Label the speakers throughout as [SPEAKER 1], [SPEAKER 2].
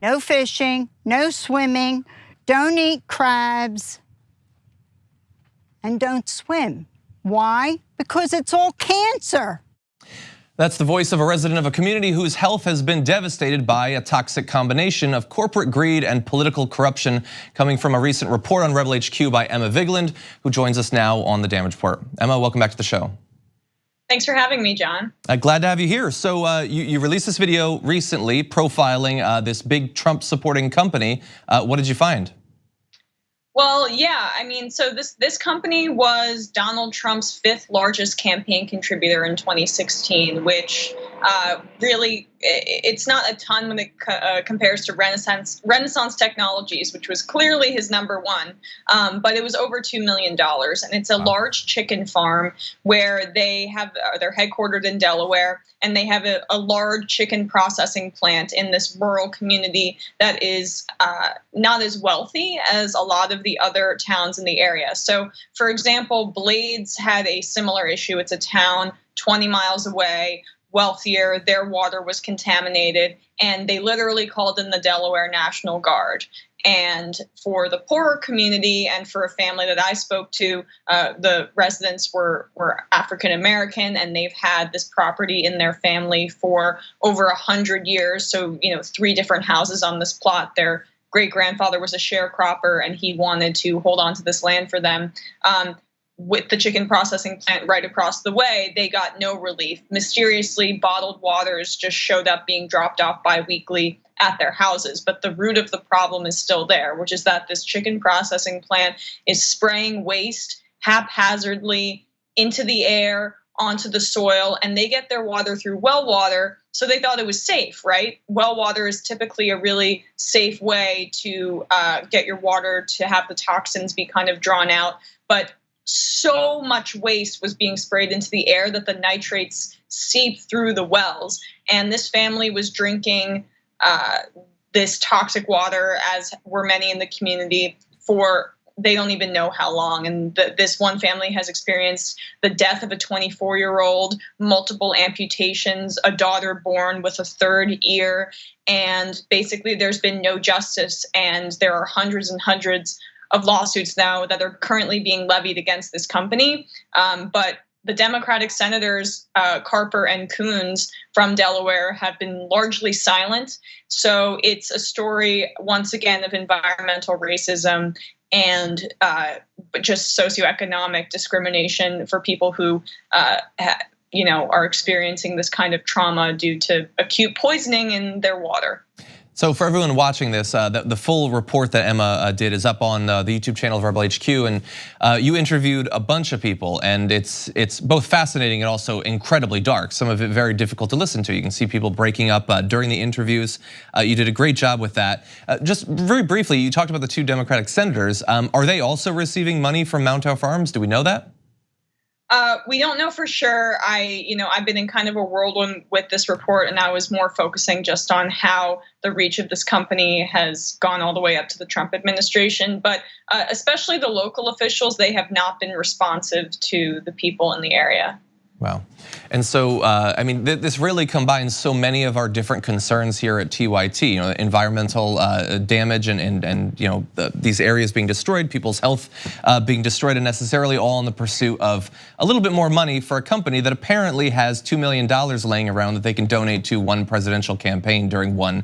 [SPEAKER 1] no fishing, no swimming, don't eat crabs, and don't swim. Why? Because it's all cancer.
[SPEAKER 2] That's the voice of a resident of a community whose health has been devastated by a toxic combination of corporate greed and political corruption, coming from a recent report on Rebel HQ by Emma Vigeland, who joins us now on the Damage Report. Emma, welcome back to the show.
[SPEAKER 3] Thanks for having me, John.
[SPEAKER 2] Glad to have you here. So you released this video recently profiling this big Trump-supporting company. What did you find?
[SPEAKER 3] Well, yeah, I mean, so this company was Donald Trump's 5th largest campaign contributor in 2016, which really, it's not a ton when it compares to Renaissance Technologies, which was clearly his #1, but it was over $2 million. And it's a large chicken farm where they're headquartered in Delaware, and they have a large chicken processing plant in this rural community that is not as wealthy as a lot of the other towns in the area. So, for example, Blades had a similar issue. It's a town 20 miles away, wealthier, their water was contaminated, and they literally called in the Delaware National Guard. And for the poorer community and for a family that I spoke to, the residents were African American, and they've had this property in their family for over 100 years. So, 3 different houses on this plot. Their great-grandfather was a sharecropper, and he wanted to hold on to this land for them. With the chicken processing plant right across the way, they got no relief. Mysteriously, bottled waters just showed up being dropped off biweekly at their houses. But the root of the problem is still there, which is that this chicken processing plant is spraying waste haphazardly into the air, onto the soil, and they get their water through well water. So they thought it was safe, right? Well water is typically a really safe way to get your water to have the toxins be kind of drawn out. But so much waste was being sprayed into the air that the nitrates seep through the wells. And this family was drinking this toxic water, as were many in the community, for they don't even know how long. And this one family has experienced the death of a 24-year-old, multiple amputations, a daughter born with a 3rd ear, and basically there's been no justice. And there are hundreds and hundreds of lawsuits now that are currently being levied against this company. But the Democratic senators, Carper and Coons from Delaware, have been largely silent. So it's a story, once again, of environmental racism and just socioeconomic discrimination for people who are experiencing this kind of trauma due to acute poisoning in their water.
[SPEAKER 2] So for everyone watching this, the full report that Emma did is up on the YouTube channel of Rebel HQ, and you interviewed a bunch of people, and it's both fascinating and also incredibly dark. Some of it very difficult to listen to. You can see people breaking up during the interviews. You did a great job with that. Just very briefly, you talked about the 2 Democratic senators. Are they also receiving money from Montauk Farms? Do we know that?
[SPEAKER 3] We don't know for sure. I've been in kind of a whirlwind with this report, and I was more focusing just on how the reach of this company has gone all the way up to the Trump administration. But especially the local officials, they have not been responsive to the people in the area.
[SPEAKER 2] Wow. And so, I mean, this really combines so many of our different concerns here at TYT, environmental damage and these areas being destroyed, people's health being destroyed, and necessarily all in the pursuit of a little bit more money for a company that apparently has $2 million laying around that they can donate to one presidential campaign during one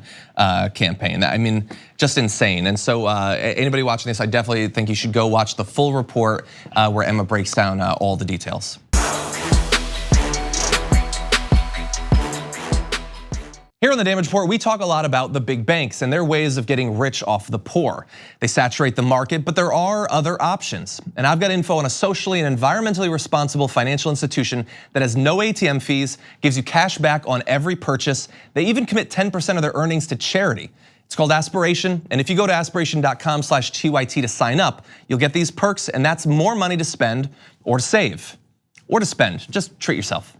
[SPEAKER 2] campaign. I mean, just insane. And so anybody watching this, I definitely think you should go watch the full report where Emma breaks down all the details. Here on the Damage Report, we talk a lot about the big banks and their ways of getting rich off the poor. They saturate the market, but there are other options. And I've got info on a socially and environmentally responsible financial institution that has no ATM fees, gives you cash back on every purchase. They even commit 10% of their earnings to charity. It's called Aspiration, and if you go to aspiration.com/TYT to sign up, you'll get these perks, and that's more money to spend or to save or to spend. Just treat yourself.